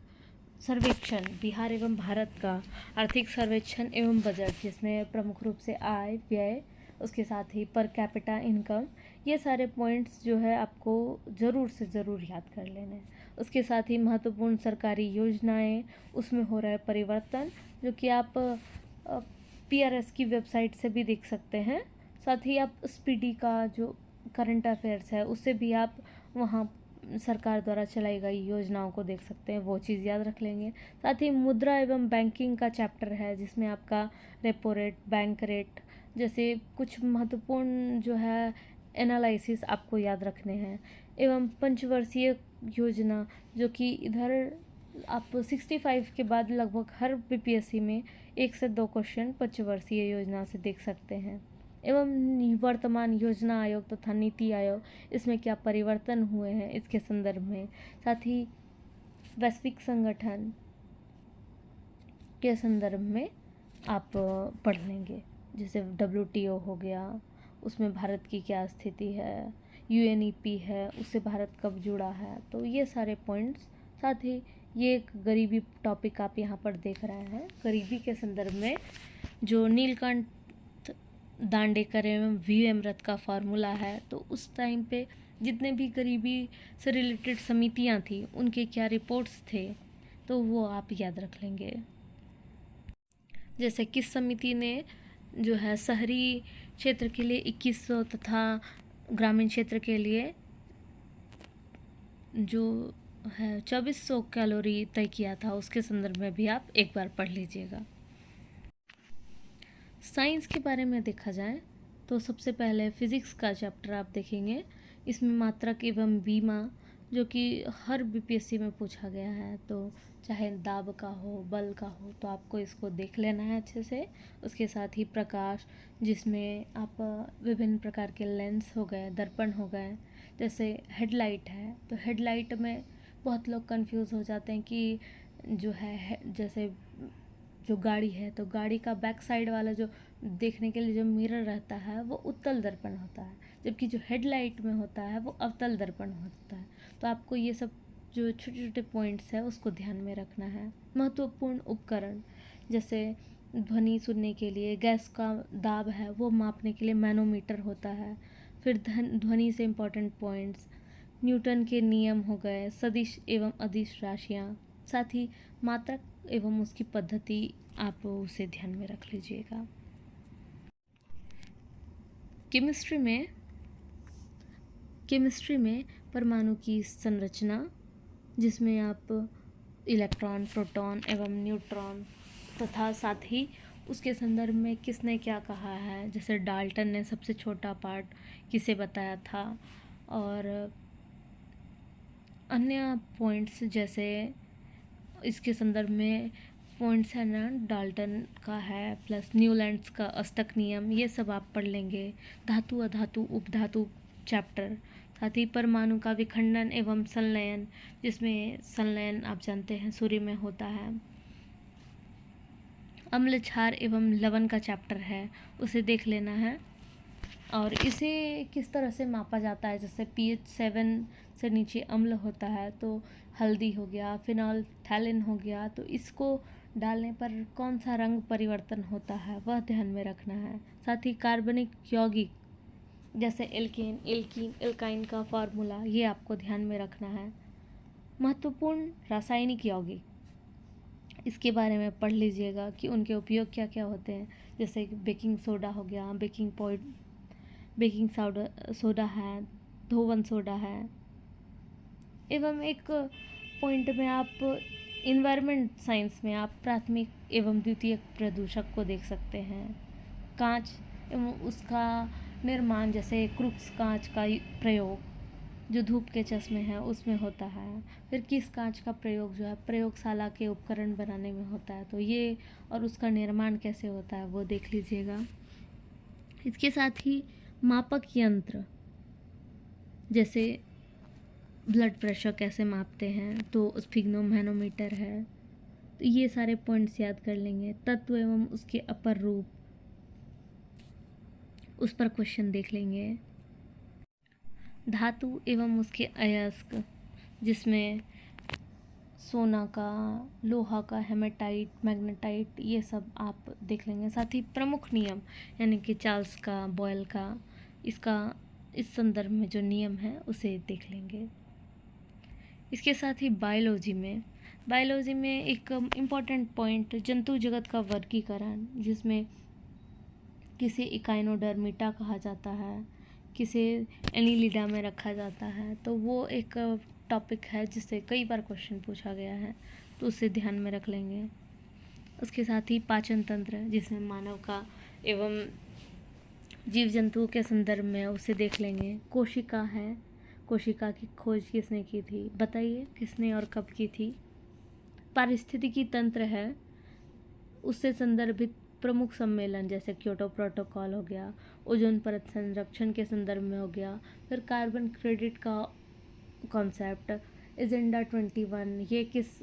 Speaker 1: सर्वेक्षण, बिहार एवं भारत का आर्थिक सर्वेक्षण एवं बजट, जिसमें प्रमुख रूप से आय, व्यय, उसके साथ ही पर कैपिटा इनकम, ये सारे पॉइंट्स जो है आपको ज़रूर से ज़रूर याद कर लेने हैं। उसके साथ ही महत्वपूर्ण सरकारी योजनाएं, उसमें हो रहा है परिवर्तन, जो कि आप पीआरएस की वेबसाइट से भी देख सकते हैं। साथ ही आप स्पीडी का जो करंट अफेयर्स है उससे भी आप वहाँ सरकार द्वारा चलाई गई योजनाओं को देख सकते हैं, वो चीज़ याद रख लेंगे। साथ ही मुद्रा एवं बैंकिंग का चैप्टर है जिसमें आपका रेपो रेट, बैंक रेट जैसे कुछ महत्वपूर्ण जो है एनालिसिस आपको याद रखने हैं। एवं पंचवर्षीय योजना, जो कि इधर आप 65 के बाद लगभग हर बीपीएससी में 1 से 2 क्वेश्चन पंचवर्षीय योजना से देख सकते हैं। एवं वर्तमान योजना आयोग तथा नीति आयोग, इसमें क्या परिवर्तन हुए हैं इसके संदर्भ में। साथ ही वैश्विक संगठन के संदर्भ में आप पढ़ लेंगे, जैसे WTO हो गया, उसमें भारत की क्या स्थिति है, UNEP है, उससे भारत कब जुड़ा है, तो ये सारे पॉइंट्स। साथ ही ये एक गरीबी टॉपिक आप यहाँ पर देख रहे हैं। गरीबी के संदर्भ में जो नीलकंठ दांडेकर एवं VM रथ का फार्मूला है, तो उस टाइम पे जितने भी गरीबी से रिलेटेड समितियाँ थी उनके क्या रिपोर्ट्स थे, तो वो आप याद रख लेंगे। जैसे किस समिति ने जो है शहरी क्षेत्र के लिए 2100 तथा ग्रामीण क्षेत्र के लिए जो है 2400 कैलोरी तय किया था, उसके संदर्भ में भी आप एक बार पढ़ लीजिएगा। साइंस के बारे में देखा जाए तो सबसे पहले फिज़िक्स का चैप्टर आप देखेंगे। इसमें मात्रक एवं बीमा, जो कि हर बीपीएससी में पूछा गया है, तो चाहे दाब का हो, बल का हो, तो आपको इसको देख लेना है अच्छे से। उसके साथ ही प्रकाश, जिसमें आप विभिन्न प्रकार के लेंस हो गए, दर्पण हो गए। जैसे हेडलाइट है, तो हेडलाइट में बहुत लोग कंफ्यूज हो जाते हैं कि जो है जैसे जो गाड़ी है तो गाड़ी का बैक साइड वाला जो देखने के लिए जो मिरर रहता है वो उत्तल दर्पण होता है, जबकि जो हेडलाइट में होता है वो अवतल दर्पण होता है। तो आपको ये सब जो छोटे छोटे पॉइंट्स है उसको ध्यान में रखना है। महत्वपूर्ण उपकरण, जैसे ध्वनि सुनने के लिए गैस का दाब है वो मापने के लिए मैनोमीटर होता है। फिर ध्वनि से इम्पोर्टेंट पॉइंट्स, न्यूटन के नियम हो गए, सदिश एवं अदिश राशियाँ। साथ ही मात्रक एवं उसकी पद्धति आप उसे ध्यान में रख लीजिएगा। केमिस्ट्री में परमाणु की संरचना, जिसमें आप इलेक्ट्रॉन, प्रोटॉन एवं न्यूट्रॉन तथा साथ ही उसके संदर्भ में किसने क्या कहा है, जैसे डाल्टन ने सबसे छोटा पार्ट किसे बताया था, और अन्य पॉइंट्स जैसे इसके संदर्भ में पॉइंट्स है ना, डाल्टन का है, प्लस न्यूलैंड्स का अष्टक नियम, ये सब आप पढ़ लेंगे। धातु, अधातु, उपधातु चैप्टर। साथ ही परमाणु का विखंडन एवं संलयन, जिसमें संलयन आप जानते हैं सूर्य में होता है। अम्ल, क्षार एवं लवण का चैप्टर है, उसे देख लेना है। और इसे किस तरह से मापा जाता है, जैसे pH 7 से नीचे अम्ल होता है तो हल्दी हो गया, फिनॉल थैलिन हो गया, तो इसको डालने पर कौन सा रंग परिवर्तन होता है वह ध्यान में रखना है। साथ ही कार्बनिक यौगिक जैसे एल्केन, एल्कीन, एल्काइन का फार्मूला, ये आपको ध्यान में रखना है। महत्वपूर्ण रासायनिक यौगिक, इसके बारे में पढ़ लीजिएगा कि उनके उपयोग क्या क्या होते हैं। जैसे बेकिंग सोडा हो गया, बेकिंग सोडा है, धोवन सोडा है। एवं एक पॉइंट में आप इन्वायरमेंट साइंस में आप प्राथमिक एवं द्वितीयक प्रदूषक को देख सकते हैं। कांच एवं उसका निर्माण, जैसे क्रूक्स कांच का प्रयोग, जो धूप के चश्मे हैं उसमें होता है। फिर किस कांच का प्रयोग जो है प्रयोगशाला के उपकरण बनाने में होता है, तो ये और उसका निर्माण कैसे होता है वो देख लीजिएगा। इसके साथ ही मापक यंत्र, जैसे ब्लड प्रेशर कैसे मापते हैं, तो स्फिग्नोमैनोमीटर है, तो ये सारे पॉइंट्स याद कर लेंगे। तत्व एवं उसके अपर रूप, उस पर क्वेश्चन देख लेंगे। धातु एवं उसके अयस्क, जिसमें सोना का, लोहा का, हेमेटाइट, मैग्नेटाइट, ये सब आप देख लेंगे। साथ ही प्रमुख नियम यानी कि चार्ल्स का, बॉयल का, इसका इस संदर्भ में जो नियम है उसे देख लेंगे। इसके साथ ही बायोलॉजी में एक इम्पॉर्टेंट पॉइंट जंतु जगत का वर्गीकरण, जिसमें किसे इकाइनोडर्मिटा कहा जाता है, किसे एनिलिडा में रखा जाता है, तो वो एक टॉपिक है जिससे कई बार क्वेश्चन पूछा गया है, तो उसे ध्यान में रख लेंगे। उसके साथ ही पाचन तंत्र, जिसमें मानव का एवं जीव जंतुओं के संदर्भ में उसे देख लेंगे। कोशिका है, कोशिका की खोज किसने की थी, बताइए किसने और कब की थी। पारिस्थितिकी तंत्र है, उससे संदर्भित प्रमुख सम्मेलन जैसे क्योटो प्रोटोकॉल हो गया, ओजोन परत संरक्षण के संदर्भ में हो गया। फिर कार्बन क्रेडिट का कॉन्सेप्ट, एजेंडा 21, ये किस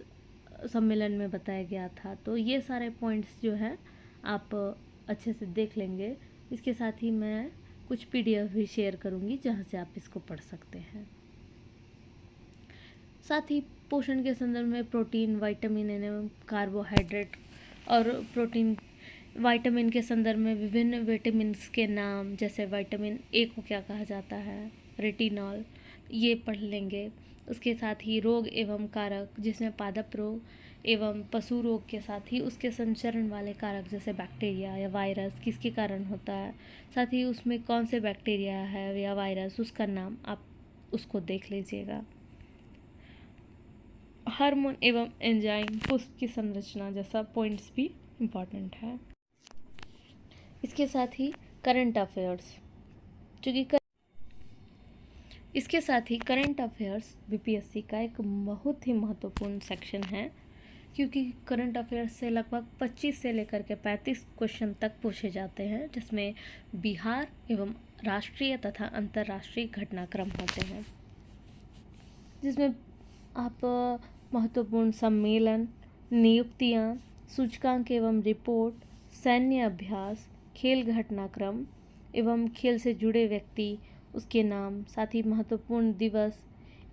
Speaker 1: सम्मेलन में बताया गया था, तो ये सारे पॉइंट्स जो है आप अच्छे से देख लेंगे। इसके साथ ही मैं कुछ पीडीएफ भी शेयर करूँगी जहाँ से आप इसको पढ़ सकते हैं। साथ ही पोषण के संदर्भ में प्रोटीन, विटामिन एवं कार्बोहाइड्रेट, और प्रोटीन विटामिन के संदर्भ में विभिन्न विटामिन्स के नाम, जैसे विटामिन ए को क्या कहा जाता है, रेटिनॉल, ये पढ़ लेंगे। उसके साथ ही रोग एवं कारक, जिसमें पादप रोग एवं पशु रोग के साथ ही उसके संचरण वाले कारक जैसे बैक्टीरिया या वायरस किसके कारण होता है, साथ ही उसमें कौन से बैक्टीरिया है या वायरस, उसका नाम आप उसको देख लीजिएगा। हार्मोन एवं एंजाइम, पुष्प की संरचना जैसा पॉइंट्स भी इम्पॉर्टेंट है। इसके साथ ही करंट अफेयर्स, इसके साथ ही करंट अफेयर्स बीपीएससी का एक बहुत ही महत्वपूर्ण सेक्शन है, क्योंकि करंट अफेयर्स से लगभग 25 से लेकर के 35 क्वेश्चन तक पूछे जाते हैं, जिसमें बिहार एवं राष्ट्रीय तथा अंतर्राष्ट्रीय घटनाक्रम होते हैं, जिसमें आप महत्वपूर्ण सम्मेलन, नियुक्तियाँ, सूचकांक एवं रिपोर्ट, सैन्य अभ्यास, खेल घटनाक्रम एवं खेल से जुड़े व्यक्ति, उसके नाम, साथ ही महत्वपूर्ण दिवस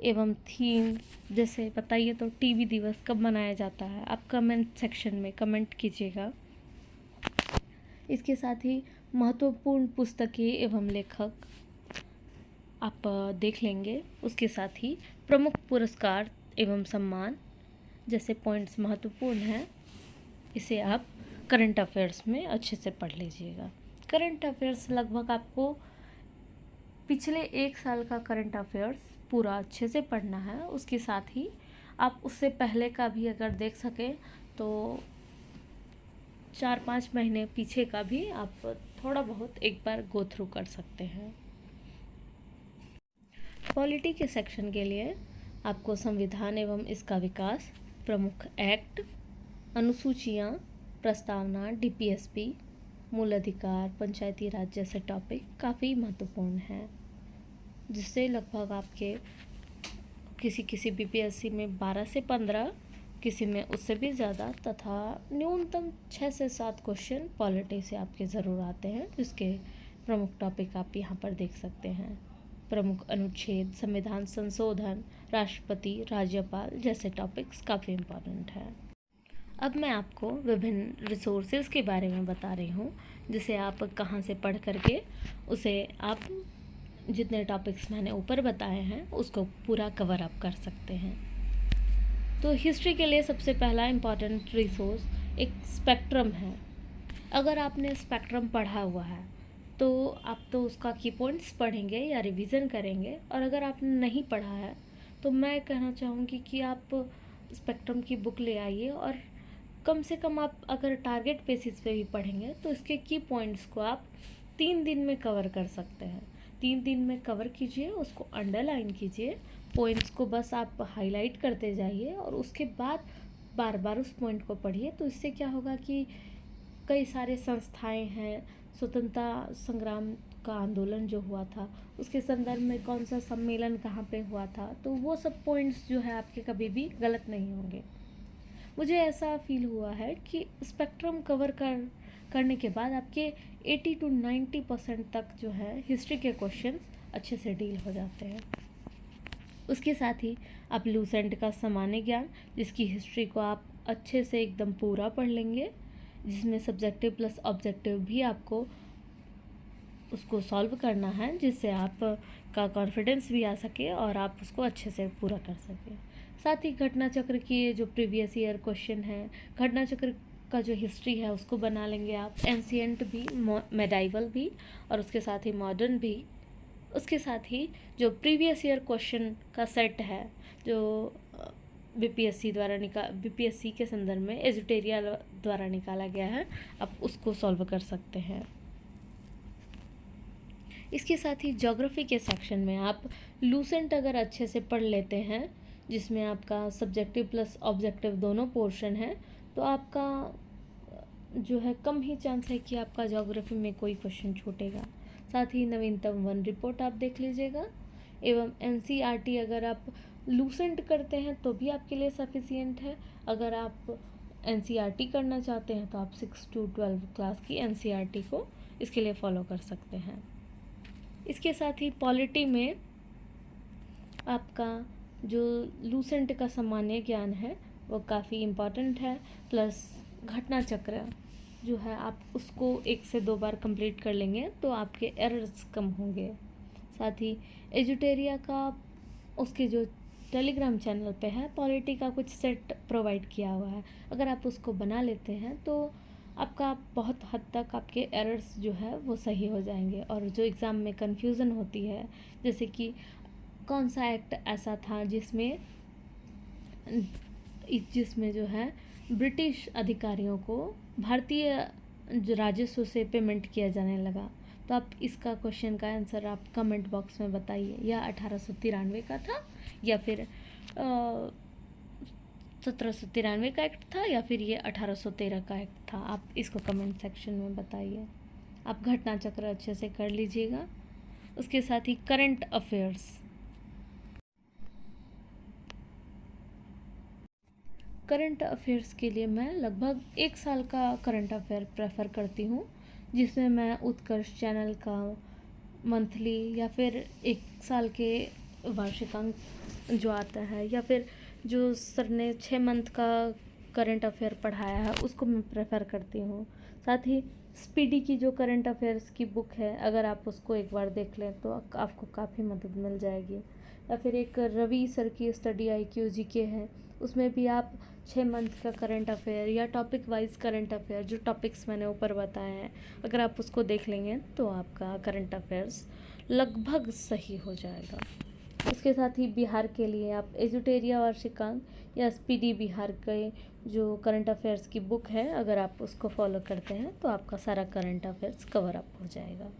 Speaker 1: एवं थीम, जैसे बताइए तो टीबी दिवस कब मनाया जाता है, आप कमेंट सेक्शन में कमेंट कीजिएगा। इसके साथ ही महत्वपूर्ण पुस्तकें एवं लेखक आप देख लेंगे। उसके साथ ही प्रमुख पुरस्कार एवं सम्मान जैसे पॉइंट्स महत्वपूर्ण हैं, इसे आप करंट अफेयर्स में अच्छे से पढ़ लीजिएगा। करंट अफेयर्स लगभग आपको पिछले 1 साल का करंट अफेयर्स पूरा अच्छे से पढ़ना है। उसके साथ ही आप उससे पहले का भी अगर देख सकें तो 4-5 महीने पीछे का भी आप थोड़ा बहुत एक बार गो थ्रू कर सकते हैं। पॉलिटी के सेक्शन के लिए आपको संविधान एवं इसका विकास, प्रमुख एक्ट, अनुसूचियाँ, प्रस्तावना, डीपीएसपी, मूल अधिकार, पंचायती राज जैसे टॉपिक काफ़ी महत्वपूर्ण हैं, जिससे लगभग आपके किसी बीपीएससी में 12 से 15, किसी में उससे भी ज़्यादा तथा न्यूनतम 6 से 7 क्वेश्चन पॉलिटी से आपके ज़रूर आते हैं, जिसके प्रमुख टॉपिक आप यहाँ पर देख सकते हैं। प्रमुख अनुच्छेद, संविधान संशोधन, राष्ट्रपति, राज्यपाल जैसे टॉपिक्स काफ़ी इम्पोर्टेंट है। अब मैं आपको विभिन्न रिसोर्सेज के बारे में बता रही हूँ, जिसे आप कहाँ से पढ़ करके उसे आप जितने टॉपिक्स मैंने ऊपर बताए हैं उसको पूरा कवर अप कर सकते हैं। तो हिस्ट्री के लिए सबसे पहला इम्पॉर्टेंट रिसोर्स एक स्पेक्ट्रम है। अगर आपने स्पेक्ट्रम पढ़ा हुआ है तो आप तो उसका की पॉइंट्स पढ़ेंगे या रिवीजन करेंगे, और अगर आपने नहीं पढ़ा है तो मैं कहना चाहूँगी कि आप स्पेक्ट्रम की बुक ले आइए, और कम से कम आप अगर टारगेट बेसिस पे भी पढ़ेंगे तो इसके की पॉइंट्स को आप 3 दिन में कवर कर सकते हैं। 3 दिन में कवर कीजिए, उसको अंडरलाइन कीजिए, पॉइंट्स को बस आप हाईलाइट करते जाइए और उसके बाद बार बार उस पॉइंट को पढ़िए। तो इससे क्या होगा कि कई सारे संस्थाएं हैं, स्वतंत्रता संग्राम का आंदोलन जो हुआ था उसके संदर्भ में कौन सा सम्मेलन कहाँ पे हुआ था, तो वो सब पॉइंट्स जो है आपके कभी भी गलत नहीं होंगे। मुझे ऐसा फील हुआ है कि स्पेक्ट्रम कवर करने के बाद आपके 80 to 90% तक जो है हिस्ट्री के क्वेश्चन अच्छे से डील हो जाते हैं। उसके साथ ही आप लूसेंट का सामान्य ज्ञान, जिसकी हिस्ट्री को आप अच्छे से एकदम पूरा पढ़ लेंगे, जिसमें सब्जेक्टिव प्लस ऑब्जेक्टिव भी आपको उसको सॉल्व करना है, जिससे आप का कॉन्फिडेंस भी आ सके और आप उसको अच्छे से पूरा कर सकें। साथ ही घटना चक्र की जो प्रीवियस ईयर क्वेश्चन है, घटना चक्र का जो हिस्ट्री है उसको बना लेंगे आप, एंशिएंट भी, मेडाइवल भी और उसके साथ ही मॉडर्न भी। उसके साथ ही जो प्रीवियस ईयर क्वेश्चन का सेट है जो बीपीएससी के संदर्भ में एजुटेरिया द्वारा निकाला गया है, आप उसको सॉल्व कर सकते हैं। इसके साथ ही ज्योग्राफी के सेक्शन में आप लूसेंट अगर अच्छे से पढ़ लेते हैं, जिसमें आपका सब्जेक्टिव प्लस ऑब्जेक्टिव दोनों पोर्शन है, तो आपका जो है कम ही चांस है कि आपका ज्योग्राफी में कोई क्वेश्चन छूटेगा। साथ ही नवीनतम वन रिपोर्ट आप देख लीजिएगा, एवं एनसीईआरटी अगर आप लूसेंट करते हैं तो भी आपके लिए सफिशिएंट है। अगर आप एनसीईआरटी करना चाहते हैं तो आप 6 to 12 क्लास की एनसीईआरटी को इसके लिए फॉलो कर सकते हैं। इसके साथ ही पॉलिटी में आपका जो लूसेंट का सामान्य ज्ञान है वो काफ़ी इम्पॉर्टेंट है, प्लस घटना चक्र जो है आप उसको 1 से 2 बार कंप्लीट कर लेंगे तो आपके एरर्स कम होंगे। साथ ही एजुटेरिया का उसके जो टेलीग्राम चैनल पे है पॉलिटी का कुछ सेट प्रोवाइड किया हुआ है, अगर आप उसको बना लेते हैं तो आपका बहुत हद तक आपके एरर्स जो है वो सही हो जाएंगे। और जो एग्ज़ाम में कन्फ्यूज़न होती है, जैसे कि कौन सा एक्ट ऐसा था जिसमें जो है ब्रिटिश अधिकारियों को भारतीय जो राजस्व से पेमेंट किया जाने लगा, तो आप इसका क्वेश्चन का आंसर आप कमेंट बॉक्स में बताइए। या 1893 का था या फिर 1793 का एक्ट था या फिर ये 1813 का एक्ट था, आप इसको कमेंट सेक्शन में बताइए। आप घटना चक्र अच्छे से कर लीजिएगा। उसके साथ ही करंट अफेयर्स, करंट अफेयर्स के लिए मैं लगभग 1 साल का करंट अफेयर प्रेफर करती हूँ, जिसमें मैं उत्कर्ष चैनल का मंथली या फिर 1 साल के वार्षिकांक जो आता है, या फिर जो सर ने 6 मंथ का करंट अफेयर पढ़ाया है उसको मैं प्रेफर करती हूँ। साथ ही स्पीडी की जो करंट अफेयर्स की बुक है, अगर आप उसको एक बार देख लें तो आपको काफ़ी मदद मिल जाएगी। या फिर एक रवि सर की स्टडी IQ GK है, उसमें भी आप 6 मंथ का करंट अफेयर या टॉपिक वाइज करंट अफेयर, जो टॉपिक्स मैंने ऊपर बताए हैं, अगर आप उसको देख लेंगे तो आपका करंट अफेयर्स लगभग सही हो जाएगा। उसके साथ ही बिहार के लिए आप एजुटेरिया वार्षिकांक या स्पीडी बिहार के जो करंट अफेयर्स की बुक है, अगर आप उसको फॉलो करते हैं तो आपका सारा करंट अफेयर्स कवर अप हो जाएगा।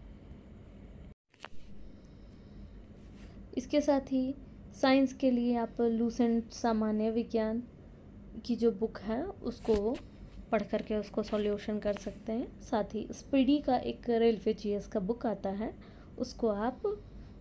Speaker 1: इसके साथ ही साइंस के लिए आप लूसेंट सामान्य विज्ञान की जो बुक है उसको पढ़ करके उसको सॉल्यूशन कर सकते हैं। साथ ही स्पीडी का एक रेलवे GS का बुक आता है, उसको आप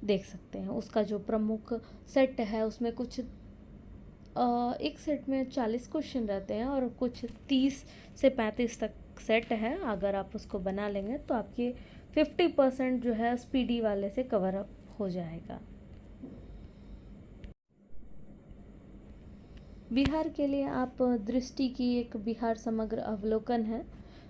Speaker 1: देख सकते हैं। उसका जो प्रमुख सेट है उसमें कुछ एक सेट में 40 क्वेश्चन रहते हैं और कुछ 30 से 35 तक सेट है। अगर आप उसको बना लेंगे तो आपके 50% जो है स्पीडी वाले से कवर अप हो जाएगा। बिहार के लिए आप दृष्टि की एक बिहार समग्र अवलोकन है,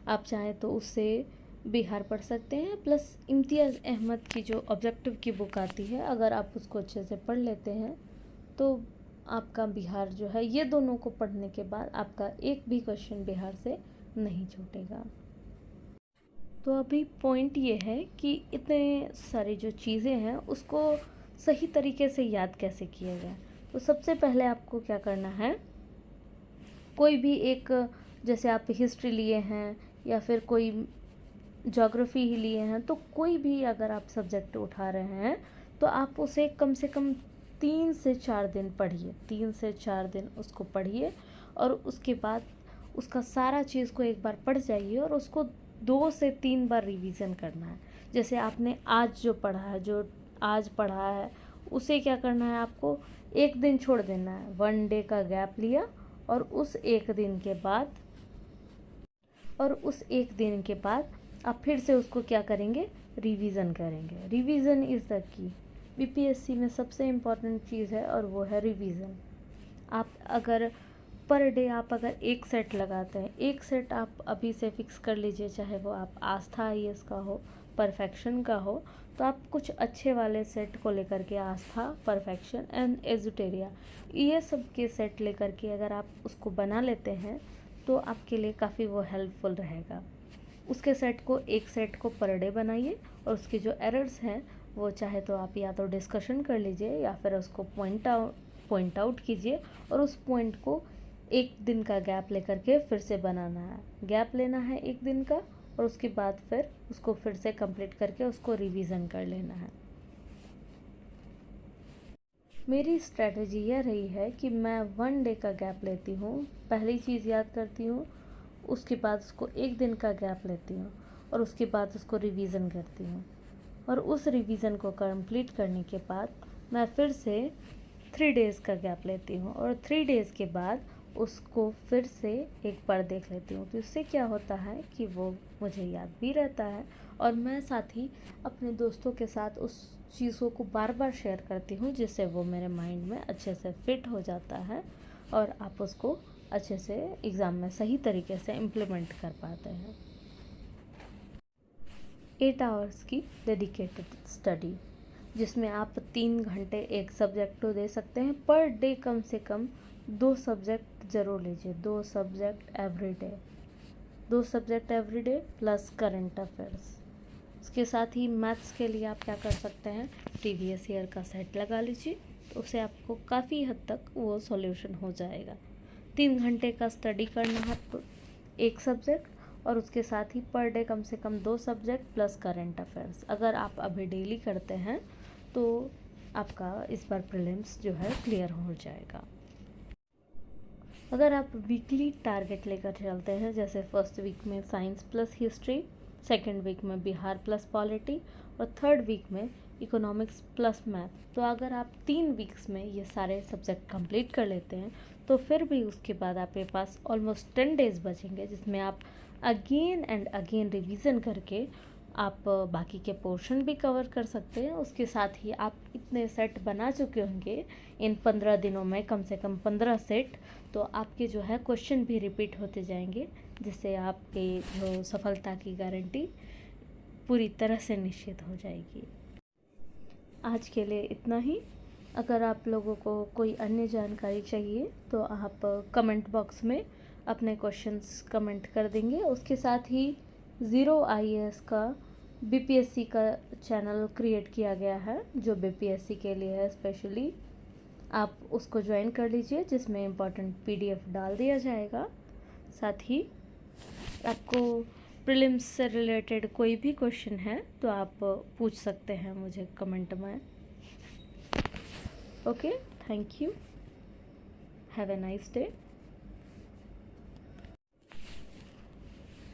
Speaker 1: आप चाहें तो उससे बिहार पढ़ सकते हैं। प्लस इम्तियाज़ अहमद की जो ऑब्जेक्टिव की बुक आती है, अगर आप उसको अच्छे से पढ़ लेते हैं तो आपका बिहार जो है, ये दोनों को पढ़ने के बाद आपका एक भी क्वेश्चन बिहार से नहीं छूटेगा। तो अभी पॉइंट ये है कि इतने सारी जो चीज़ें हैं उसको सही तरीके से याद कैसे किया जाए। तो सबसे पहले आपको क्या करना है, कोई भी एक, जैसे आप हिस्ट्री लिए हैं या फिर कोई ज्योग्राफी ही लिए हैं, तो कोई भी अगर आप सब्जेक्ट उठा रहे हैं तो आप उसे कम से कम 3 से 4 दिन पढ़िए, 3 से 4 दिन उसको पढ़िए और उसके बाद उसका सारा चीज़ को एक बार पढ़ जाइए और उसको 2 से 3 बार रिवीजन करना है। जैसे आपने आज जो पढ़ा है, जो आज पढ़ा है, उसे क्या करना है, आपको एक दिन छोड़ देना है, 1 डे का गैप लिया और उस एक दिन के बाद आप फिर से उसको क्या करेंगे, रिवीजन करेंगे। Revision is the key. BPSC में सबसे इम्पॉर्टेंट चीज़ है और वो है रिवीजन। आप अगर पर डे आप अगर एक सेट लगाते हैं, एक सेट आप अभी से फिक्स कर लीजिए, चाहे वो आप आस्था आईएएस का हो, परफेक्शन का हो, तो आप कुछ अच्छे वाले सेट को लेकर के, आस्था, परफेक्शन एंड एजुटेरिया, ये सब के सेट लेकर के अगर आप उसको बना लेते हैं तो आपके लिए काफ़ी वो हेल्पफुल रहेगा। उसके एक सेट को पर डे बनाइए और उसके जो एरर्स हैं वो चाहे तो आप या तो डिस्कशन कर लीजिए या फिर उसको पॉइंट आउट कीजिए और उस पॉइंट को एक दिन का गैप लेकर के फिर से बनाना है। गैप लेना है एक दिन का और उसके बाद फिर उसको फिर से कंप्लीट करके उसको रिवीजन कर लेना है। मेरी स्ट्रेटजी यह रही है कि मैं 1 डे का गैप लेती हूँ, पहली चीज़ याद करती हूँ, उसके बाद उसको एक दिन का गैप लेती हूँ और उसके बाद उसको रिवीजन करती हूँ और उस रिवीजन को कंप्लीट करने के बाद मैं फिर से 3 डेज़ का गैप लेती हूँ और 3 डेज़ के बाद उसको फिर से एक बार देख लेती हूँ। तो इससे क्या होता है कि वो मुझे याद भी रहता है और मैं साथ ही अपने दोस्तों के साथ उस चीज़ों को बार बार शेयर करती हूँ, जिससे वो मेरे माइंड में अच्छे से फिट हो जाता है और आप उसको अच्छे से एग्ज़ाम में सही तरीके से इम्प्लीमेंट कर पाते हैं। 8 आवर्स की डेडिकेटेड स्टडी, जिसमें आप 3 घंटे एक सब्जेक्ट को दे सकते हैं। पर डे कम से कम 2 सब्जेक्ट ज़रूर लीजिए, 2 subject every debt plus current affairs. उसके साथ ही मैथ्स के लिए आप क्या कर सकते हैं, प्रीवियस ईयर का सेट लगा लीजिए, तो उससे आपको काफ़ी हद तक वो सॉल्यूशन हो जाएगा। 3 घंटे का स्टडी करना है एक सब्जेक्ट और उसके साथ ही पर डे कम से कम 2 सब्जेक्ट प्लस करंट अफेयर्स। अगर आप अभी डेली करते हैं तो आपका इस बार प्रीलिम्स जो है क्लियर हो जाएगा। अगर आप वीकली टारगेट लेकर चलते हैं, जैसे फर्स्ट वीक में science plus history, second week में बिहार प्लस पॉलिटी और थर्ड वीक में इकोनॉमिक्स प्लस मैथ, तो अगर आप 3 वीक्स में ये सारे सब्जेक्ट कंप्लीट कर लेते हैं तो फिर भी उसके बाद आपके पास ऑलमोस्ट 10 डेज़ बचेंगे, जिसमें आप अगेन एंड अगेन रिवीजन करके आप बाकी के पोर्शन भी कवर कर सकते हैं। उसके साथ ही आप इतने सेट बना चुके होंगे इन 15 दिनों में, कम से कम 15 सेट, तो आपके जो है क्वेश्चन भी रिपीट होते जाएंगे, जिससे आपके जो सफलता की गारंटी पूरी तरह से निश्चित हो जाएगी। आज के लिए इतना ही। अगर आप लोगों को कोई अन्य जानकारी चाहिए तो आप कमेंट बॉक्स में अपने क्वेश्चंस कमेंट कर देंगे। उसके साथ ही ज़ीरो आईएएस का बीपीएससी का चैनल क्रिएट किया गया है, जो बीपीएससी के लिए है स्पेशली। आप उसको ज्वाइन कर लीजिए, जिसमें इम्पोर्टेंट पीडीएफ डाल दिया जाएगा। साथ ही आपको प्रीलिम्स से रिलेटेड कोई भी क्वेश्चन है तो आप पूछ सकते हैं मुझे कमेंट में। Okay, thank you, have a nice day.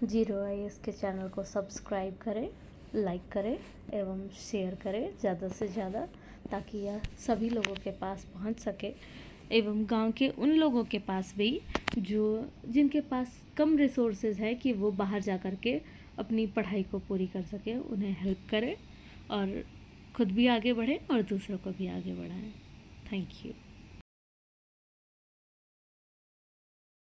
Speaker 1: Zero IAS के चैनल को सब्सक्राइब करें, लाइक करें एवं शेयर करें ज़्यादा से ज़्यादा, ताकि यह सभी लोगों के पास पहुंच सके एवं गांव के उन लोगों के पास भी जिनके पास कम रिसोर्सेज है कि वो बाहर जा कर के अपनी पढ़ाई को पूरी कर सके, उन्हें हेल्प करें और खुद भी आगे बढ़ें और दूसरों को भी आगे बढ़ाएं। Thank you.